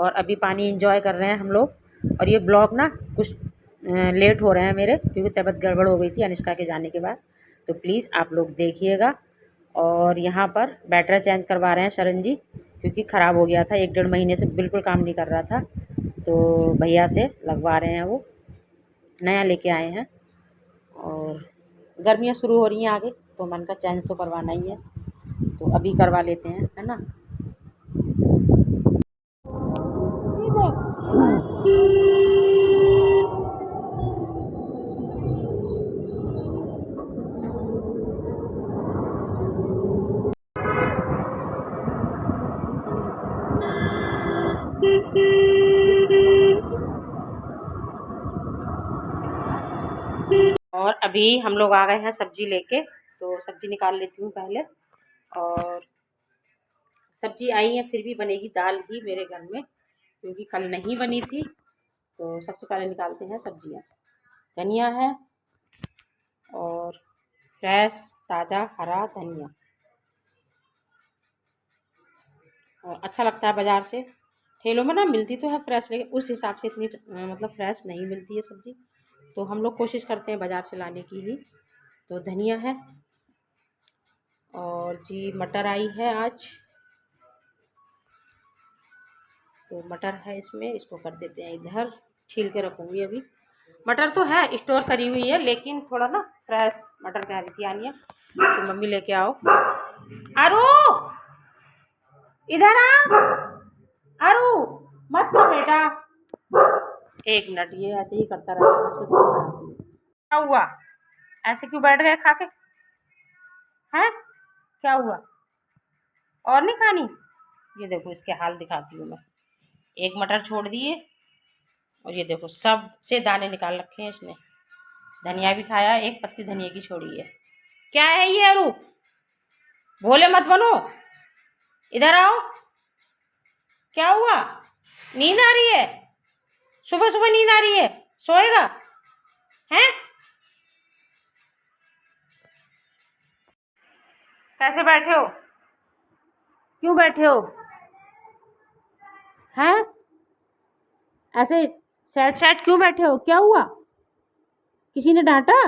और अभी पानी एंजॉय कर रहे हैं हम लोग। और ये ब्लॉग ना कुछ लेट हो रहे हैं मेरे, क्योंकि तबीयत गड़बड़ हो गई थी अनुष्का के जाने के बाद। तो प्लीज़ आप लोग देखिएगा। और यहाँ पर बैटरी चेंज करवा रहे हैं शरण जी, क्योंकि ख़राब हो गया था, 1 डेढ़ महीने से बिल्कुल काम नहीं कर रहा था। तो भैया से लगवा रहे हैं, वो नया लेके आए हैं। और गर्मियाँ शुरू हो रही हैं आगे, तो मन का चेंज तो करवाना ही है, तो अभी करवा लेते हैं, है ना। और अभी हम लोग आ गए हैं सब्जी लेके, तो सब्जी निकाल लेती हूँ पहले। और सब्जी आई है, फिर भी बनेगी दाल ही मेरे घर में, क्योंकि कल नहीं बनी थी। तो सबसे पहले निकालते हैं सब्जियाँ। धनिया है और फ्रेश ताज़ा हरा धनिया, और अच्छा लगता है। बाज़ार से ठेलों में ना मिलती तो है फ्रेश, लेकिन उस हिसाब से इतनी मतलब फ्रेश नहीं मिलती है सब्ज़ी, तो हम लोग कोशिश करते हैं बाज़ार से लाने की ही। तो धनिया है, और जी मटर आई है आज, तो मटर है इसमें, इसको कर देते हैं इधर, छील के रखूँगी अभी। मटर तो है स्टोर करी हुई है, लेकिन थोड़ा ना फ्रेश मटर कह रही थी आनिया, तो मम्मी लेके आओ। आरू इधर आ, आरू मत तो बेटा, 1 मिनट, ये ऐसे ही करता रहता है। क्या हुआ, ऐसे क्यों बैठ गए खा के, हैं क्या हुआ, और नहीं खानी? ये देखो इसके हाल दिखाती हूँ मैं। 1 मटर छोड़ दिए, और ये देखो सब से दाने निकाल रखे हैं इसने। धनिया भी खाया, 1 पत्ती धनिया की छोड़ी है। क्या है ये अरू, भोले मत बनो, इधर आओ। क्या हुआ, नींद आ रही है? सुबह सुबह नींद आ रही है, सोएगा हैं? कैसे बैठे हो, क्यों बैठे हो हैं? ऐसे सैड सैड क्यों बैठे हो, क्या हुआ? किसी ने डांटा?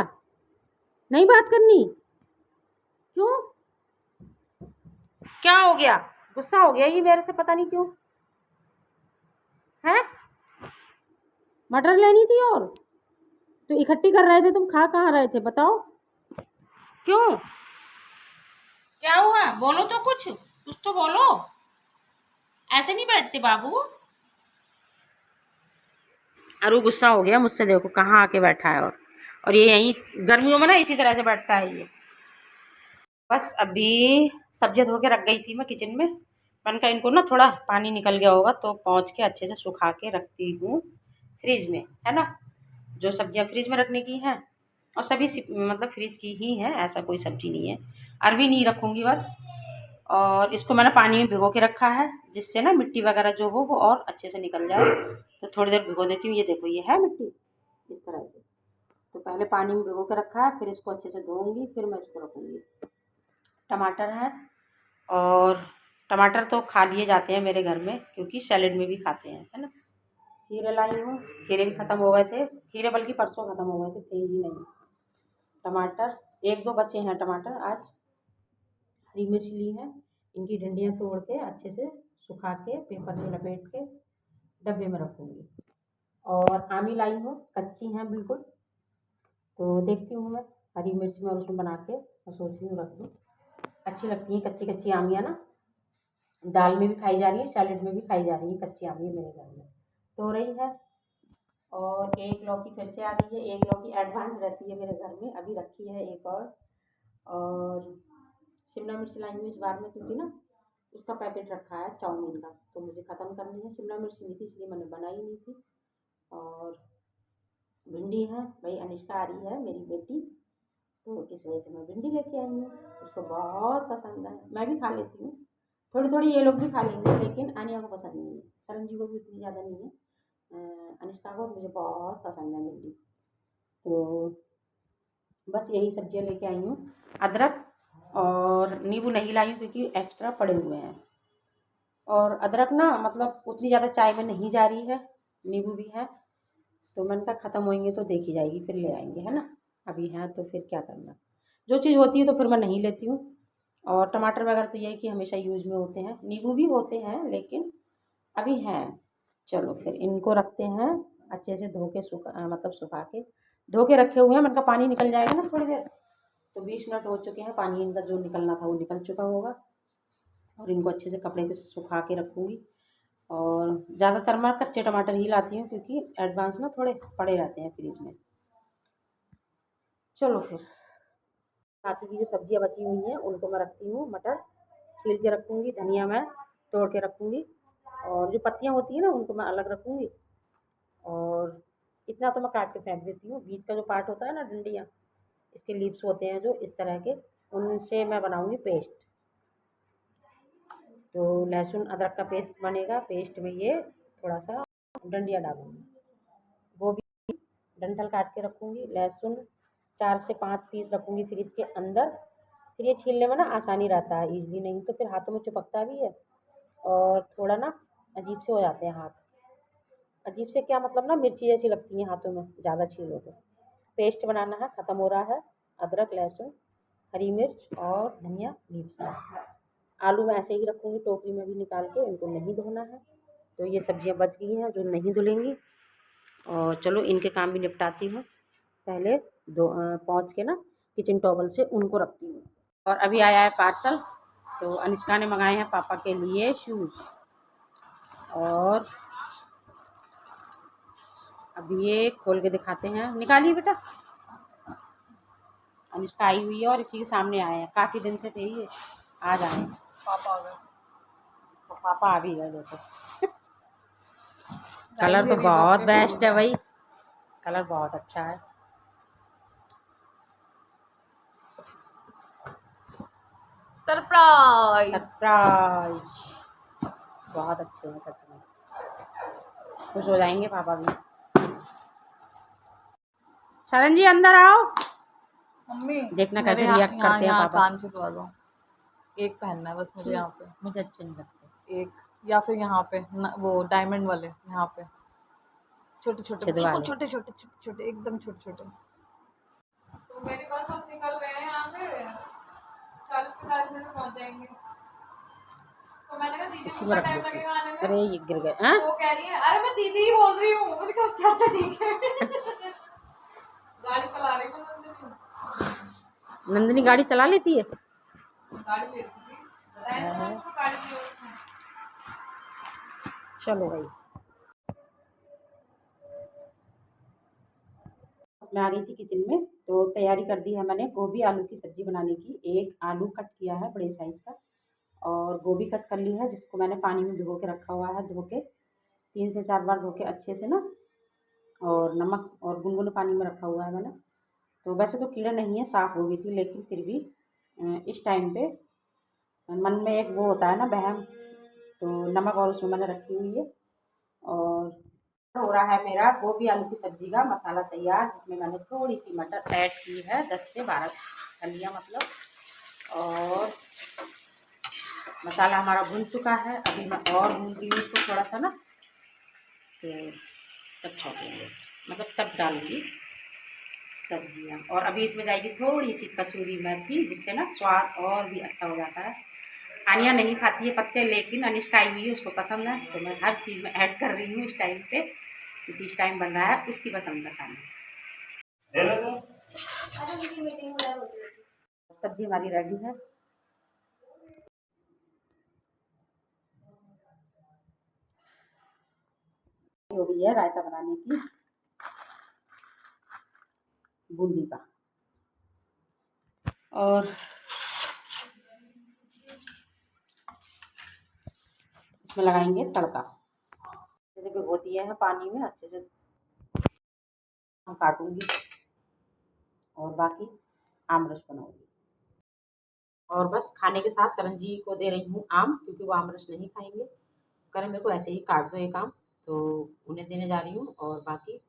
नहीं बात करनी, क्यों, क्या हो गया? गुस्सा हो गया ये मेरे से, पता नहीं क्यों हैं। मटर लेनी थी और तो इकट्ठी कर रहे थे, तुम खा कहाँ रहे थे बताओ, क्यों, क्या हुआ? बोलो तो, कुछ तो बोलो, ऐसे नहीं बैठते बाबू। अरु गुस्सा हो गया मुझसे, देखो कहाँ आके बैठा है। और ये यहीं गर्मियों में ना इसी तरह से बैठता है ये। बस अभी सब्जियां धो के रख गई थी मैं किचन में, मैंने कहा इनको ना थोड़ा पानी निकल गया होगा, तो पहुँच के अच्छे से सुखा के रखती हूँ फ्रिज में, है ना। जो सब्जियां फ्रिज में रखने की हैं, और सभी मतलब फ्रिज की ही हैं, ऐसा कोई सब्जी नहीं है। अरबी नहीं रखूँगी बस। और इसको मैंने पानी में भिगो के रखा है, जिससे ना मिट्टी वगैरह जो हो वो और अच्छे से निकल जाए। तो थोड़ी देर भिगो देती हूँ। ये देखो ये है मिट्टी इस तरह से, तो पहले पानी में भिगो के रखा है, फिर इसको अच्छे से धोऊंगी, फिर मैं इसको रखूँगी। टमाटर है, और टमाटर तो खा लिए जाते हैं मेरे घर में, क्योंकि सैलेड में भी खाते हैं, है ना। खीरे लाई हूँ, खीरे भी ख़त्म हो गए थे, खीरे बल्कि परसों ख़त्म हो गए थे ही नहीं। टमाटर 1-2 बचे हैं टमाटर आज। हरी मिर्च ली है, इनकी डंडियाँ तोड़ के अच्छे से सुखा के पेपर में लपेट के डब्बे में रखूँगी। और आमी लाई हूँ, कच्ची हैं बिल्कुल, तो देखती हूँ मैं हरी मिर्च में और उसमें बना के मैं सोच रही हूँ रख दूँ। अच्छी लगती हैं कच्ची कच्ची आमियाँ ना, दाल में भी खाई जा रही है, सैलेड में भी खाई जा रही है कच्ची आमियाँ मेरे घर में। तो रही है, और एक लौकी फिर से आ गई है, एक लौकी एडवांस रहती है मेरे घर में, अभी रखी है एक और शिमला मिर्च लाई हूँ इस बार में, क्योंकि ना उसका पैकेट रखा है चाउमीन का, तो मुझे ख़त्म करनी है। शिमला मिर्च नहीं थी इसलिए मैंने बनाई नहीं थी। और भिंडी है, भाई अनुष्का आ रही है मेरी बेटी, तो इस वजह से मैं भिंडी लेके आई हूँ, उसको बहुत पसंद है। मैं भी खा लेती हूँ थोड़ी थोड़ी, ये लोग भी खा लेंगे, लेकिन आनिया को पसंद नहीं है, शरण जी को भी इतनी ज़्यादा नहीं है, अनुष्का को मुझे बहुत पसंद है भिंडी। तो बस यही सब्जियाँ लेके आई हूँ। अदरक और नींबू नहीं लाई हूँ, क्योंकि एक्स्ट्रा पड़े हुए हैं। और अदरक ना मतलब उतनी ज़्यादा चाय में नहीं जा रही है, नींबू भी है, तो मैंने कहा ख़त्म होएंगे तो देखी जाएगी, फिर ले आएंगे, है ना। अभी हैं तो फिर क्या करना, जो चीज़ होती है तो फिर मैं नहीं लेती हूँ। और टमाटर वगैरह तो ये है कि हमेशा यूज़ में होते हैं, नींबू भी होते हैं लेकिन अभी हैं। चलो फिर इनको रखते हैं अच्छे से धो के, मतलब सुखा के धो के रखे हुए हैं। मैंने कहा पानी निकल जाएगा ना थोड़ी देर, तो 20 मिनट हो चुके हैं, पानी इनका जो निकलना था वो निकल चुका होगा। और इनको अच्छे से कपड़े पे सुखा के रखूँगी। और ज़्यादातर मैं कच्चे टमाटर ही लाती हूँ क्योंकि एडवांस ना थोड़े पड़े रहते हैं फ्रिज में। चलो फिर बाकी की जो सब्जियाँ बची हुई हैं उनको मैं रखती हूँ। मटर छील के रखूँगी, धनिया मैं तोड़ के रखूँगी, और जो पत्तियाँ होती हैं ना उनको मैं अलग रखूँगी। और इतना तो मैं काट के फेंक देती हूँ, बीच का जो पार्ट होता है ना, डंडियाँ, इसके लीव्स होते हैं जो इस तरह के, उनसे मैं बनाऊँगी पेस्ट। तो लहसुन अदरक का पेस्ट बनेगा, पेस्ट में ये थोड़ा सा डंडियाँ डालूँगी, वो भी डंठल काट के रखूँगी। लहसुन 4 से 5 पीस रखूँगी फ्रिज के अंदर, फिर ये छीलने में ना आसानी रहता है ईज़िली, नहीं तो फिर हाथों में चिपकता भी है और थोड़ा ना अजीब से हो जाते हैं हाथ। अजीब से क्या मतलब ना, मिर्ची जैसी लगती हैं हाथों में ज़्यादा छीलो तो। पेस्ट बनाना है, ख़त्म हो रहा है। अदरक, लहसुन, हरी मिर्च और धनिया लीव्स। आलू मैं ऐसे ही रखूँगी टोकरी में भी निकाल के, इनको नहीं धोना है। तो ये सब्जियां बच गई हैं जो नहीं धुलेंगी। और चलो इनके काम भी निपटाती हूँ, पहले पहुँच के ना किचन टॉवल से उनको रखती हूँ। और अभी आया है पार्सल, तो अनुष्का ने मंगाए हैं पापा के लिए शूज़। और अभी ये खोल के दिखाते हैं, निकालिए बेटा। अनुष्का आई हुई है और इसी के सामने आए हैं, काफ़ी दिन से थे ये, आज आए हैं। पापा आ गए, तो पापा आ भी गए देखो। कलर तो बहुत बेस्ट है भाई, कलर बहुत अच्छा है। सरप्राइज सरप्राइज, बहुत अच्छे हैं सच में, खुश हो जाएंगे पापा भी। शरण जी अंदर आओ, मम्मी। देखना कैसे रिएक्ट करते हैं पापा। कान छिदवा दो, एक पहनना है बस मुझे यहाँ पे। मुझे अच्छे नहीं लगते। एक, या फिर यहाँ पे वो डायमंड वाले यहाँ पे, छोटे छोटे, छिदवा बिल्कुल लो। छोटे छोटे छोटे छोटे, एकदम छोटे छोटे। तो मेरे पास अब निकल रहे हैं यहाँ से, 40-45 मिनट में पहुँच जाएंगे। तो मैंने कहा दीदी इसी को में रख टाइम देती हूँ। लगेगा आने में। अरे ये गिर गए हैं। तो कह रही है अरे मैं दीदी ही बोल रही हूँ। मैंने कहा अच्छा अच्छा ठीक है। गाड़ी चला रही हूँ नंदिनी। नंदिनी गाड़ी चला लेती है। गाड़ी ले रही थी, गाड़ी ली उसने। चलो भाई, मैं आ गई थी किचन में, तो तैयारी कर दी है मैंने गोभी आलू की सब्जी बनाने की। एक आलू कट किया है बड़े साइज का, और गोभी कट कर ली है जिसको मैंने पानी में भिगो के रखा हुआ है, धो के 3 से 4 बार धो के अच्छे से ना, और नमक और गुनगुने पानी में रखा हुआ है मैंने। तो वैसे तो कीड़ा नहीं है, साफ़ हो गई थी, लेकिन फिर भी इस टाइम पे मन में एक वो होता है ना वहम, तो नमक और उसमें मैंने रखी हुई है। और हो रहा है मेरा गोभी आलू की सब्जी का मसाला तैयार, जिसमें मैंने थोड़ी सी मटर ऐड की है, 10 से 12 फलियाँ मतलब। और मसाला हमारा भुन चुका है, अभी मैं और भून रही हूँ इसको थोड़ा सा ना, तो तब छोड़ेंगे, मतलब तब डालूंगी सब्जियाँ। और अभी इसमें जाएगी थोड़ी सी कसूरी मेथी, जिससे ना स्वाद और भी अच्छा हो जाता है। आनिया नहीं खाती है पत्ते, लेकिन अनिष्का आई हुई है, उसको पसंद है, तो मैं हर चीज़ में ऐड कर रही हूँ इस टाइम पे, क्योंकि इस टाइम बन रहा है उसकी पसंद का खाना। सब्जी हमारी रेडी है। हो गई है रायता बनाने की, बूंदी का। और इसमें लगाएंगे तड़का, जैसे भिगो दिया है पानी में अच्छे से हम काटूंगी, और बाकी आम रस बनाऊंगी। और बस खाने के साथ शरण जी को दे रही हूँ आम, क्योंकि वो आम रस नहीं खाएंगे, करें मेरे को ऐसे ही काट दो एक आम, तो उन्हें देने जा रही हूँ। और बाकी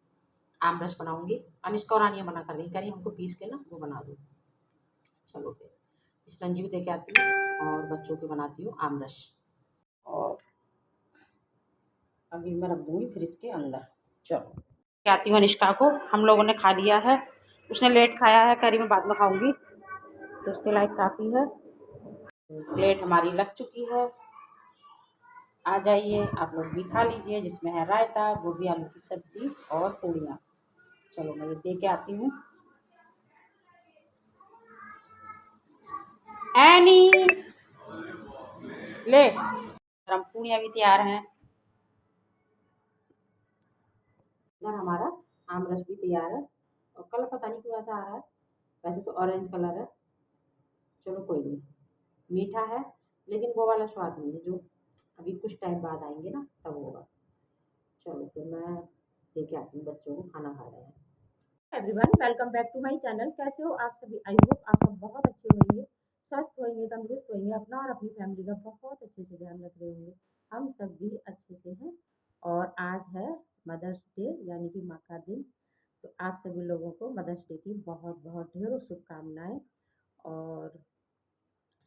आम रस बनाऊंगी। अनुष्का और आनिया मना कर रही, कह रही हमको पीस के ना वो बना दो। चलो फिर इस रंजी को दे के आती हूँ और बच्चों को बनाती हूँ आम रस। और अभी मैं रख दूँगी फ्रिज के अंदर। चलो आती हूँ अनिष्का को, हम लोगों ने खा लिया है, उसने लेट खाया है, कह रही मैं बाद में खाऊँगी, तो उसके लायक काफ़ी है। प्लेट हमारी लग चुकी है, आ जाइए आप लोग भी खा लीजिए, जिसमें है रायता, गोभी आलू की सब्जी और पूड़ियाँ। चलो मैं ये दे के आती हूँ। एनी ले, गरम पूड़ियाँ भी तैयार हैं, इधर हमारा आम रस भी तैयार है, और कलर पता नहीं क्यों ऐसा आ रहा है, वैसे तो ऑरेंज कलर है। चलो कोई नहीं, मीठा है लेकिन वो वाला स्वाद नहीं है जो अभी कुछ टाइम बाद आएंगे ना तब होगा। चलो फिर मैं दे के आती हूँ, बच्चों को खाना खा रहे हैं। Everyone welcome back to my channel. कैसे हो आप सभी? आई होप आप सब बहुत अच्छे होंगे, स्वस्थ होंगे, तंदुरुस्त होंगे, अपना और अपनी फैमिली का बहुत अच्छे से ध्यान रख रहे होंगे। हम सब भी अच्छे से हैं। और आज है मदर्स डे यानी कि माँ का दिन। तो आप सभी लोगों को मदर्स डे की बहुत बहुत ढेरों शुभकामनाएं। और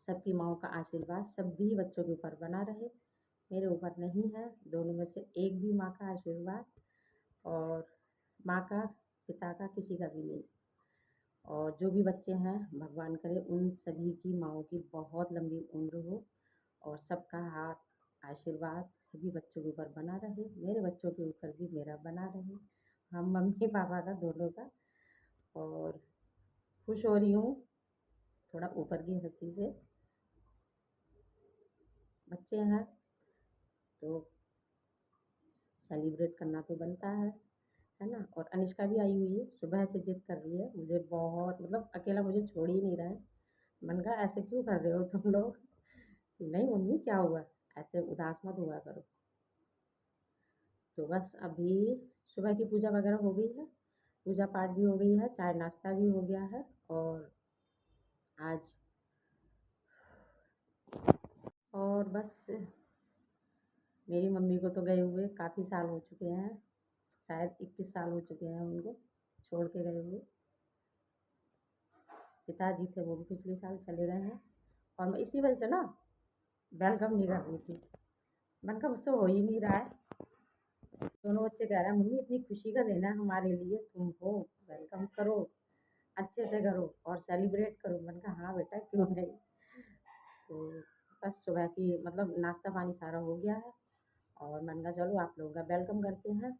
सबकी माँओं का आशीर्वाद सभी बच्चों के ऊपर बना रहे। मेरे ऊपर नहीं है, दोनों में से एक भी माँ का आशीर्वाद, और माँ का, पिता का, किसी का भी नहीं। और जो भी बच्चे हैं भगवान करे उन सभी की माँओं की बहुत लंबी उम्र हो, और सबका हाथ आशीर्वाद सभी बच्चों के ऊपर बना रहे, मेरे बच्चों के ऊपर भी मेरा बना रहे, हम मम्मी पापा का दोनों का। और खुश हो रही हूँ थोड़ा ऊपर की हंसी से। बच्चे हैं तो सेलिब्रेट करना तो बनता है ना। और अनिष्का भी आई हुई है, सुबह से जिद कर रही है मुझे बहुत, मतलब अकेला मुझे छोड़ ही नहीं रहा है। मैंने कहा ऐसे क्यों कर रहे हो तुम लोग? नहीं मम्मी क्या हुआ, ऐसे उदास मत हुआ करो। तो बस अभी सुबह की पूजा वगैरह हो गई है, पूजा पाठ भी हो गई है, चाय नाश्ता भी हो गया है। और आज और बस मेरी मम्मी को तो गए हुए काफ़ी साल हो चुके हैं, शायद 21 साल हो चुके हैं उनको छोड़ के गए हुए। पिताजी थे वो भी पिछले साल चले गए हैं, और मैं इसी वजह से ना वेलकम नहीं कर रही थी। मैंने कहा मुझसे हो ही नहीं रहा है। दोनों बच्चे कह रहे हैं मम्मी इतनी खुशी का दिन है हमारे लिए, तुम हो, वेलकम करो, अच्छे से करो और सेलिब्रेट करो। मैंने कहा हाँ बेटा क्यों नहीं। तो बस सुबह की मतलब नाश्ता पानी सारा हो गया है, और मैंने कहा चलो आप लोगों का वेलकम करते हैं।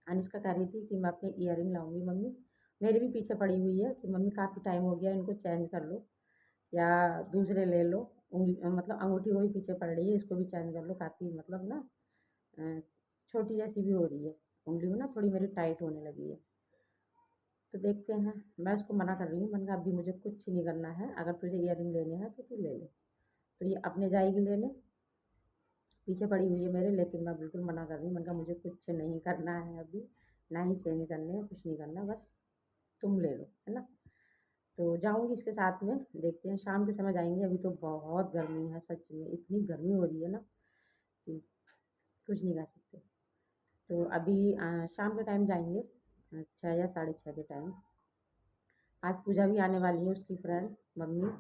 अनुष्का कह रही थी कि मैं अपने ईयरिंग लाऊंगी मम्मी, मेरी भी पीछे पड़ी हुई है कि मम्मी काफ़ी टाइम हो गया इनको चेंज कर लो या दूसरे ले लो। उंगली मतलब अंगूठी वो भी पीछे पड़ रही है, इसको भी चेंज कर लो, काफ़ी मतलब ना अ, छोटी जैसी भी हो रही है, उंगली में ना थोड़ी मेरी टाइट होने लगी है। तो देखते हैं, मैं उसको मना कर रही हूँ, मैंने कहा अभी मुझे कुछ नहीं करना है, अगर तुझे ईयरिंग लेने हैं तो तू ले ले। तो ये अपने जाएगी लेने, पीछे पड़ी हुई है मेरे, लेकिन मैं बिल्कुल मना कर रही हूँ। मैंने कहा मुझे कुछ नहीं करना है अभी, ना ही चेंज करने हैं, कुछ नहीं करना, बस तुम ले लो, है ना। तो जाऊँगी इसके साथ में, देखते हैं शाम के समय जाएंगे। अभी तो बहुत गर्मी है, सच में इतनी गर्मी हो रही है ना कि कुछ नहीं कर सकते। तो अभी शाम के टाइम जाएंगे, 6 या 6:30 के टाइम। आज पूजा भी आने वाली है, उसकी फ्रेंड मम्मी।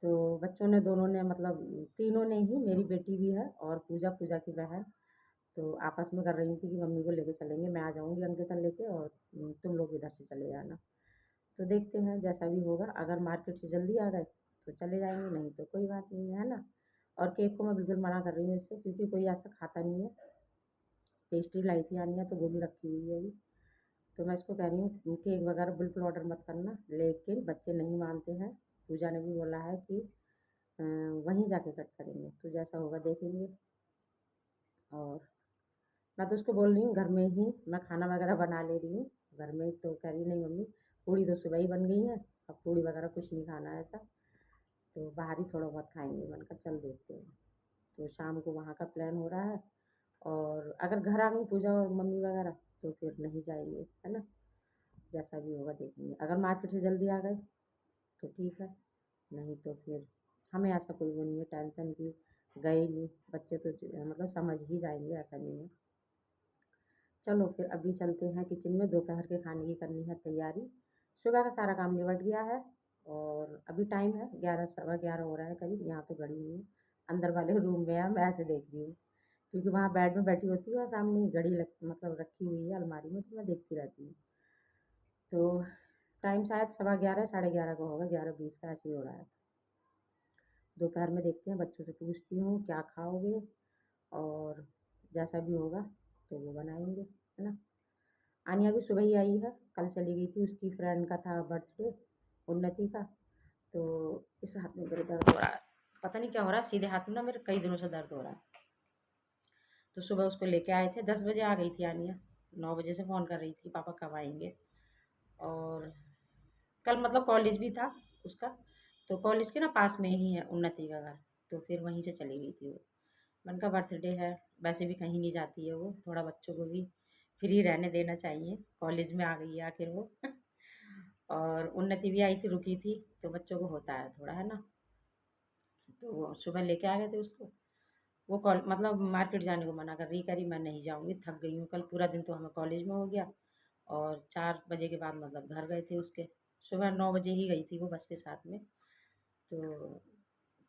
तो बच्चों ने दोनों ने मतलब तीनों ने ही, मेरी बेटी भी है और पूजा पूजा की बहन, तो आपस में कर रही थी कि मम्मी को लेके चलेंगे, मैं आ जाऊँगी अंकिता लेके, और तुम लोग इधर से चले जाना। तो देखते हैं जैसा भी होगा, अगर मार्केट से जल्दी आ गए तो चले जाएंगे, नहीं तो कोई बात नहीं है ना। और केक को मैं बिल्कुल मना कर रही हूँ इससे, क्योंकि कोई ऐसा खाता नहीं है। पेस्ट्री लाई थी आनिया, तो वो भी रखी हुई है अभी। तो मैं इसको कह रही हूँ केक वगैरह बिल्कुल ऑर्डर मत करना, लेकिन बच्चे नहीं मानते हैं। पूजा ने भी बोला है कि वहीं जाके कट करेंगे, तो जैसा होगा देखेंगे। और मैं तो उसको बोल रही हूँ घर में ही मैं खाना वगैरह बना ले रही हूँ घर में। तो कह रही नहीं मम्मी, पूड़ी तो सुबह ही बन गई है, अब पूड़ी वगैरह कुछ नहीं खाना है ऐसा, तो बाहर ही थोड़ा बहुत खाएंगे। मैंने कहा चल देखते हैं। तो शाम को वहाँ का प्लान हो रहा है, और अगर घर आ गई पूजा और मम्मी वगैरह तो फिर नहीं जाएंगे, है ना। जैसा भी होगा देखेंगे, अगर मार्केट से जल्दी आ गए तो ठीक है, नहीं तो फिर हमें ऐसा कोई वो नहीं है टेंशन की गए नहीं, बच्चे तो मतलब समझ ही जाएंगे, ऐसा नहीं है। चलो फिर अभी चलते हैं किचन में, दोपहर के खाने की करनी है तैयारी। सुबह का सारा काम निपट गया है, और अभी टाइम है 11 11:15 हो रहा है करीब, यहाँ तो घड़ी नहीं है, अंदर वाले रूम में है, मैं ऐसे देख रही हूँ क्योंकि वहाँ बेड में बैठी होती है और सामने ही घड़ी मतलब रखी हुई है अलमारी में, तो मैं देखती रहती हूँ। तो टाइम शायद 11:15 11:30 का होगा, 11:20 का ऐसे ही हो रहा है। दोपहर में देखते हैं, बच्चों से पूछती हूँ क्या खाओगे, और जैसा भी होगा तो वो बनाएंगे, है ना। आनिया भी सुबह ही आई है, कल चली गई थी, उसकी फ्रेंड का था बर्थडे, उन्नति का। तो इस हाथ में मेरे दर्द हो रहा है, पता नहीं क्या हो रहा है, सीधे हाथ में ना मेरे कई दिनों से दर्द हो रहा है। तो सुबह उसको लेके आए थे, 10 बजे आ गई थी आनिया, 9 बजे से फ़ोन कर रही थी पापा कब आएंगे। और कल मतलब कॉलेज भी था उसका, तो कॉलेज के ना पास में ही है उन्नति का घर, तो फिर वहीं से चली गई थी वो। मन का बर्थडे है, वैसे भी कहीं नहीं जाती है वो, थोड़ा बच्चों को भी फ्री रहने देना चाहिए, कॉलेज में आ गई है आखिर वो। और उन्नति भी आई थी, रुकी थी, तो बच्चों को होता है थोड़ा, है ना। तो वो सुबह लेके आ गए थे उसको। वो कॉल मतलब मार्केट जाने को मना कर रही, कह रही मैं नहीं जाऊँगी, थक गई हूँ, कल पूरा दिन तो हमें कॉलेज में हो गया, और 4 बजे के बाद मतलब घर गए थे उसके। सुबह 9 बजे ही गई थी वो बस के साथ में। तो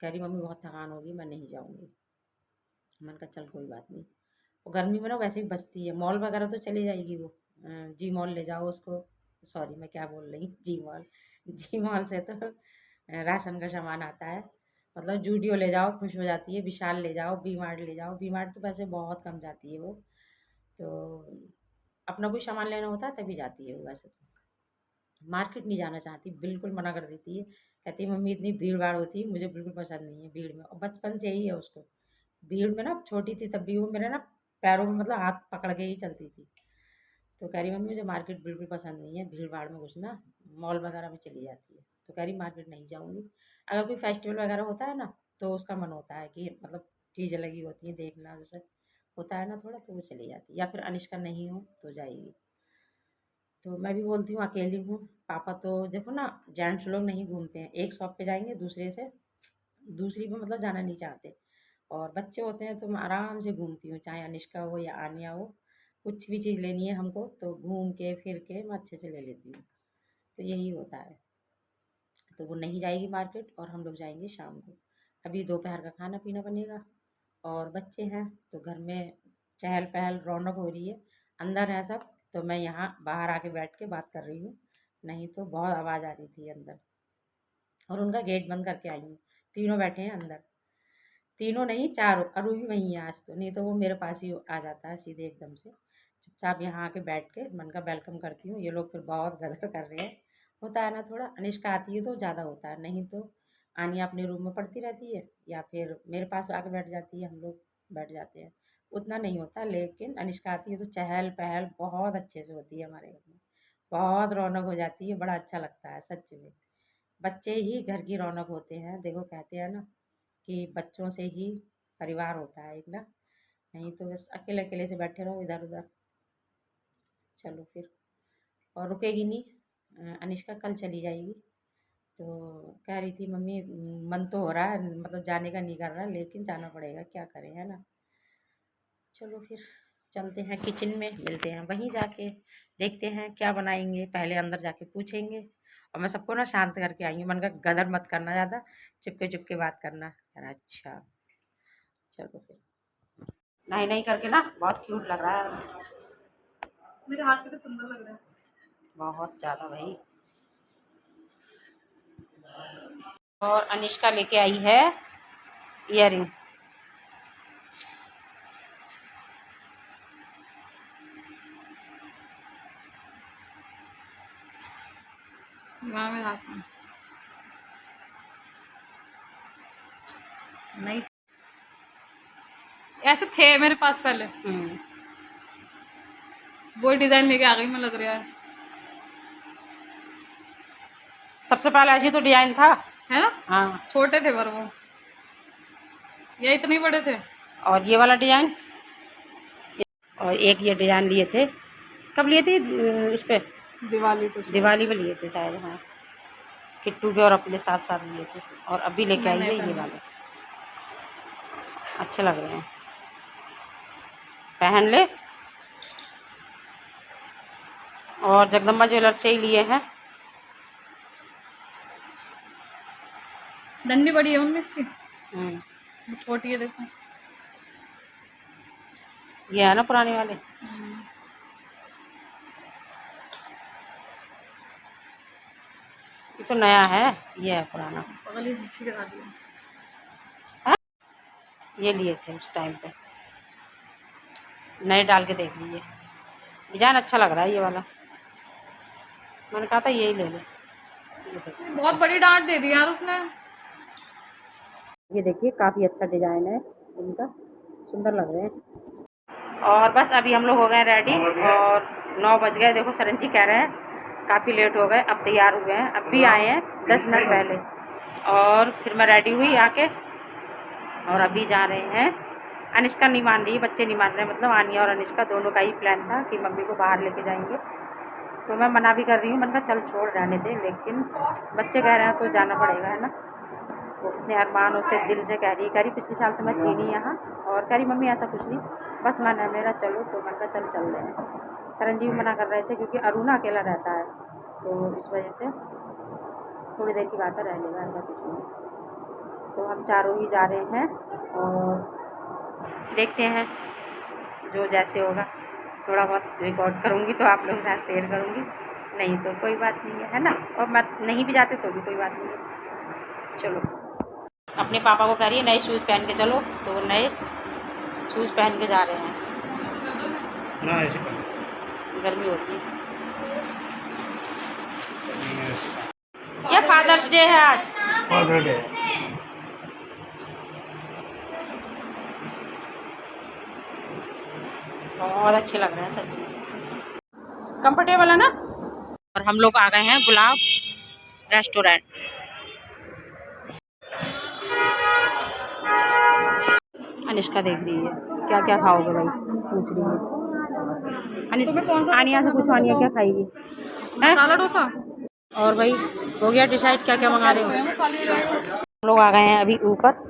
कह रही मम्मी बहुत थकान होगी, मैं नहीं जाऊँगी। मैंने कहा चल कोई बात नहीं। वो गर्मी में ना वैसे भी बचती है, मॉल वगैरह तो चली जाएगी वो। जी मॉल ले जाओ उसको, सॉरी मैं क्या बोल रही, जी मॉल। जी मॉल से तो राशन का सामान आता है, मतलब जूडियो ले जाओ खुश हो जाती है, विशाल ले जाओ, वी मार्ट ले जाओ, वी मार्ट तो वैसे बहुत कम जाती है वो। तो अपना कोई सामान लेना होता है तभी जाती है वो, वैसे तो मार्केट नहीं जाना चाहती, बिल्कुल मना कर देती है। कहती है मम्मी इतनी भीड़ भाड़ होती है, मुझे बिल्कुल पसंद नहीं है भीड़ में, और बचपन से ही है उसको भीड़ में ना। छोटी थी तब भी वो मेरे ना पैरों में मतलब हाथ पकड़ के ही चलती थी। तो कह रही मम्मी मुझे मार्केट बिल्कुल पसंद नहीं है, भीड़ भाड़ में घुसना, मॉल वगैरह में चली जाती है। तो कह रही मार्केट नहीं जाऊँगी। अगर कोई फेस्टिवल वगैरह होता है ना, तो उसका मन होता है कि मतलब चीज़ें लगी होती हैं देखना, जैसे होता है ना थोड़ा, तो वो चली जाती है, या फिर अनिष्का नहीं हो तो जाएगी। तो मैं भी बोलती हूँ अकेली हूँ, पापा तो देखो ना, जेंट्स लोग नहीं घूमते हैं, एक शॉप पे जाएंगे दूसरे से दूसरी पे मतलब जाना नहीं चाहते। और बच्चे होते हैं तो मैं आराम से घूमती हूँ, चाहे अनिष्का हो या आन्या हो, कुछ भी चीज़ लेनी है हमको तो घूम के फिर के मैं अच्छे से ले लेती हूँ। तो यही होता है। तो वो नहीं जाएगी मार्केट और हम लोग जाएंगे शाम को। अभी दोपहर का खाना पीना बनेगा, और बच्चे हैं तो घर में चहल पहल रौनक हो रही है। अंदर है सब, तो मैं यहाँ बाहर आके बैठ के बात कर रही हूँ, नहीं तो बहुत आवाज़ आ रही थी अंदर। और उनका गेट बंद करके आई हूँ, तीनों बैठे हैं अंदर, तीनों नहीं चारों, अरू भी वहीं है आज तो, नहीं तो वो मेरे पास ही आ जाता है सीधे एकदम से। चुपचाप यहाँ आके बैठ के मन का वेलकम करती हूँ, ये लोग फिर बहुत गदर कर रहे हैं। होता है ना थोड़ा, अनिष्का आती है तो ज़्यादा होता है, नहीं तो आनिया अपने रूम में पढ़ती रहती है, या फिर मेरे पास आके बैठ जाती है, हम लोग बैठ जाते हैं। उतना नहीं होता, लेकिन अनिष्का आती है तो चहल पहल बहुत अच्छे से होती है हमारे घर में, बहुत रौनक हो जाती है, बड़ा अच्छा लगता है सच में। बच्चे ही घर की रौनक होते हैं, देखो कहते हैं ना कि बच्चों से ही परिवार होता है एक ना, नहीं तो बस अकेले अकेले से बैठे रहो इधर उधर। चलो फिर, और रुकेगी नहीं, अनिष्का कल चली जाएगी। तो कह रही थी मम्मी मन तो हो रहा है, मतलब जाने का नहीं कर रहा, लेकिन जाना पड़ेगा, क्या करें, है ना। चलो फिर चलते हैं किचन में, मिलते हैं वहीं जाके, देखते हैं क्या बनाएंगे, पहले अंदर जाके पूछेंगे। और मैं सबको ना शांत करके आई हूँ, मन का गदर मत करना ज़्यादा, चुपके बात करना। कह रहा, अच्छा चलो फिर, नहीं नहीं करके ना बहुत क्यूट लग रहा है, मेरे हाथ पे तो सुंदर लग रहा है। बहुत ज़्यादा भाई। और अनिष्का लेके आई है इयरिंग। वहाँ मेरे हाथ में नहीं, ऐसे थे मेरे पास पहले, वो डिजाइन लेके आ गई मैं, लग रहा है सबसे पहले ऐसी तो डिजाइन था, है ना। हाँ। छोटे थे पर वो, ये इतने बड़े थे। और ये वाला डिजाइन, और एक ये डिजाइन लिए थे, कब लिए थे उस पर, दिवाली पे शायद। दिवाली पे लिए थे शायद, हाँ। किट्टू के और अपने साथ साथ लिए थे, और अभी लेके आई मैंने है ये पहना। वाले, अच्छे लग रहे हैं, पहन ले। और जगदम्बा ज्वेलर्स से ही लिए हैं। डंडी बड़ी है उनमें इसकी, हम्म, वो छोटी है देखो। ये है ना पुराने वाले। ये तो नया है, ये है पुराना। बगल ही नीचे करा दिया। ये लिए थे उस टाइम पे, नए डाल के देख लीजिए, डिजाइन अच्छा लग रहा है ये वाला। मैंने कहा था यही ले ले। ये देखिए, बहुत बड़ी डांट दे दी यार उसने। ये देखिए काफ़ी अच्छा डिजाइन है इनका, सुंदर लग रहे हैं। और बस अभी हम लोग हो गए रेडी और 9 बज गए। देखो सरन जी कह रहे हैं काफ़ी लेट हो गए, अब तैयार हुए हैं, अब भी आए हैं 10 मिनट पहले। और फिर मैं रेडी हुई आके, और अभी जा रहे हैं। अनिष्का नहीं मान रही, बच्चे नहीं मान रहे, मतलब आनिया और अनिष्का दोनों का ही प्लान था कि मम्मी को बाहर लेके जाएंगे। तो मैं मना भी कर रही हूँ, मैंने कहा चल छोड़ रहने दे, लेकिन बच्चे कह रहे हैं तो जाना पड़ेगा, है ना। वो इतने अरमानों से दिल से कह रही पिछले साल तो मैं थी नहीं यहाँ, और कह रही मम्मी ऐसा कुछ नहीं, बस मन है मेरा चलो। तो मैंने कहा चल चल रहे हैं। सरन जी भी मना कर रहे थे क्योंकि अरुणा अकेला रहता है, तो इस वजह से थोड़ी देर की बात है, रह लेगा, ऐसा कुछ नहीं। तो हम चारों ही जा रहे हैं और देखते हैं जो जैसे होगा। थोड़ा बहुत रिकॉर्ड करूँगी तो आप लोगों के साथ शेयर करूँगी, नहीं तो कोई बात नहीं है ना। और मैं नहीं भी जाते तो भी कोई बात नहीं है। चलो, अपने पापा को कह रही है नए शूज़ पहन के चलो, तो वो नए शूज़ पहन के जा रहे हैं ना। ऐसे गर्मी होती है। ये फादर्स डे है आज, फादर डे। बहुत अच्छे लग रहे हैं सच में, कंफर्टेबल है ना। और हम लोग आ गए हैं गुलाब रेस्टोरेंट। अनिष्का देख रही है क्या क्या खाओगे भाई, पूछ रही है अनिष्का। आनिया से पूछो, आनिया क्या खाएगी है? मसाला डोसा। और भाई हो गया डिसाइड क्या क्या मंगा रहे हो? हम लोग आ गए हैं अभी ऊपर।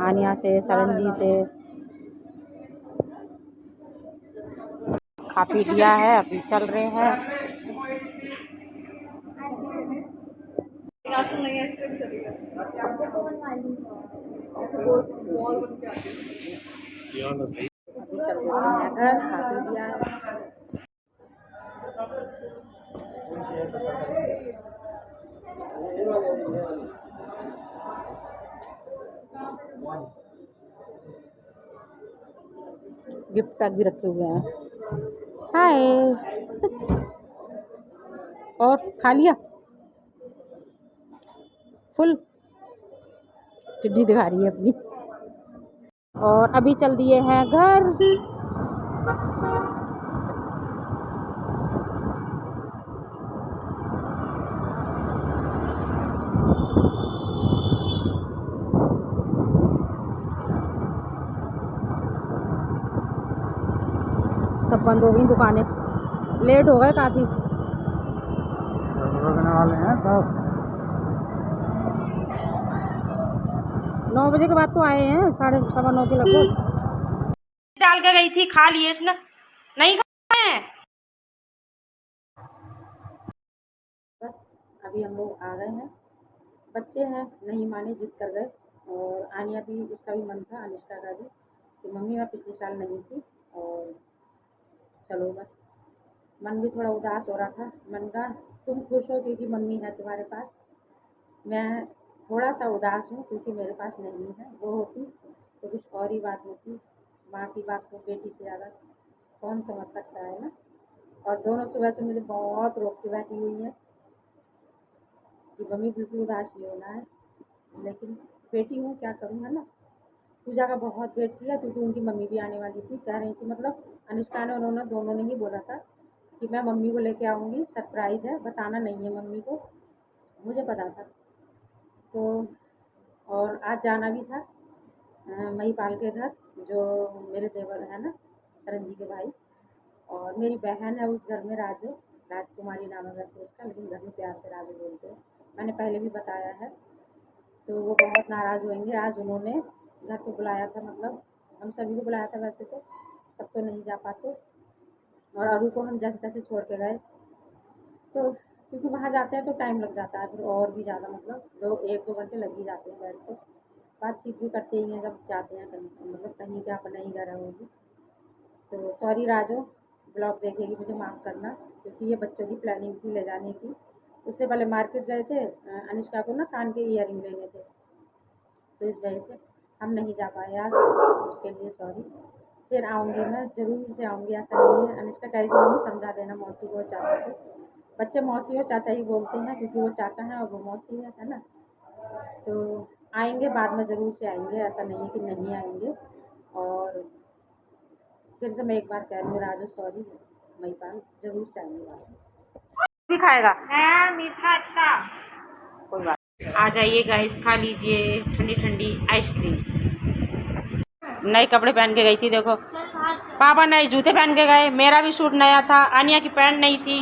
आनिया से सरन जी से खा पी लिया है, अभी चल रहे हैं। अभी चल देते हैं घर, खा पी लिया है। गिफ्ट पैक भी रखे हुए हैं। हाय। और खा लिया फुल, टिड्डी दिखा रही है अपनी। और अभी चल दिए हैं घर। सब बंद हो गई दुकानें, लेट हो गए काफ़ी। वाले हैं सब 9 बजे के बाद तो आए हैं, 9:15 के लगभग। डाल के गई थी, खा लिए इसने, नहीं खाए हैं। बस अभी हम लोग आ गए हैं, बच्चे हैं नहीं माने, जिद कर गए। और आनिया भी, उसका भी मन था, अनिष्का का भी, कि मम्मी मैं पिछले साल नहीं थी, और चलो बस। मन भी थोड़ा उदास हो रहा था, मन का तुम खुश हो क्योंकि मम्मी है तुम्हारे पास, मैं थोड़ा सा उदास हूँ क्योंकि मेरे पास नहीं है। वो होती तो कुछ और ही बात होती, माँ की बात को बेटी से ज़्यादा कौन समझ सकता है ना। और दोनों सुबह से मुझे बहुत रोक के बैठी हुई है कि मम्मी बिल्कुल उदास नहीं होना है, लेकिन बेटी हूँ क्या करूँ, है ना। पूजा का बहुत वेट किया क्योंकि उनकी मम्मी भी आने वाली थी, कह रही थी, मतलब अनुष्का ने उन्होंने दोनों ने ही बोला था कि मैं मम्मी को लेके आऊँगी, सरप्राइज़ है, बताना नहीं है मम्मी को, मुझे पता था। तो और आज जाना भी था महिपाल के घर, जो मेरे देवर है ना, सरन जी के भाई, और मेरी बहन है उस घर में, राजू, राजकुमारी नाम है वैसे उसका, लेकिन घर में प्यार से राजू बोलते हैं, मैंने पहले भी बताया है। तो वो बहुत नाराज़ होंगे, आज उन्होंने घर पे बुलाया था, मतलब हम सभी को बुलाया था, वैसे तो सब तो नहीं जा पाते, और अरू को हम जैसे तैसे छोड़ के गए, तो क्योंकि वहाँ जाते हैं तो टाइम लग जाता है, फिर और भी ज़्यादा मतलब 1-2 घंटे लग ही जाते हैं बैठ के। बातचीत भी करते ही हैं जब जाते हैं कहीं, मतलब कहीं क्या अपना ही घर होगी। तो सॉरी राजो, ब्लॉग देखेगी मुझे माफ़ करना, क्योंकि ये बच्चों की प्लानिंग थी ले जाने की। उससे पहले मार्केट गए थे, अनुष्का को ना कान के ईयरिंग लेने थे, तो इस वजह से हम नहीं जा पाए आज, उसके लिए सॉरी। फिर आऊँगी मैं, ज़रूर से आऊँगी, ऐसा नहीं है। अनुष्का कह रही थी मम्मी समझा देना मौसी को और चाचा को। बच्चे मौसी और चाचा ही बोलते हैं क्योंकि वो चाचा हैं और वो मौसी है ना। तो आएंगे बाद में, ज़रूर से आएंगे, ऐसा नहीं है कि नहीं आएंगे। और फिर से मैं एक बार कह रही हूँ राजू सॉरी, महिपाल ज़रूर से आएंगे बाद में। भी खाएगा मीठा था, कोई बात नहीं। आ जाइए गाइस, खा लीजिए ठंडी ठंडी आइसक्रीम। नए कपड़े पहन के गई थी देखो, पापा नए जूते पहन के गए, मेरा भी सूट नया था, आनिया की पैंट नहीं थी,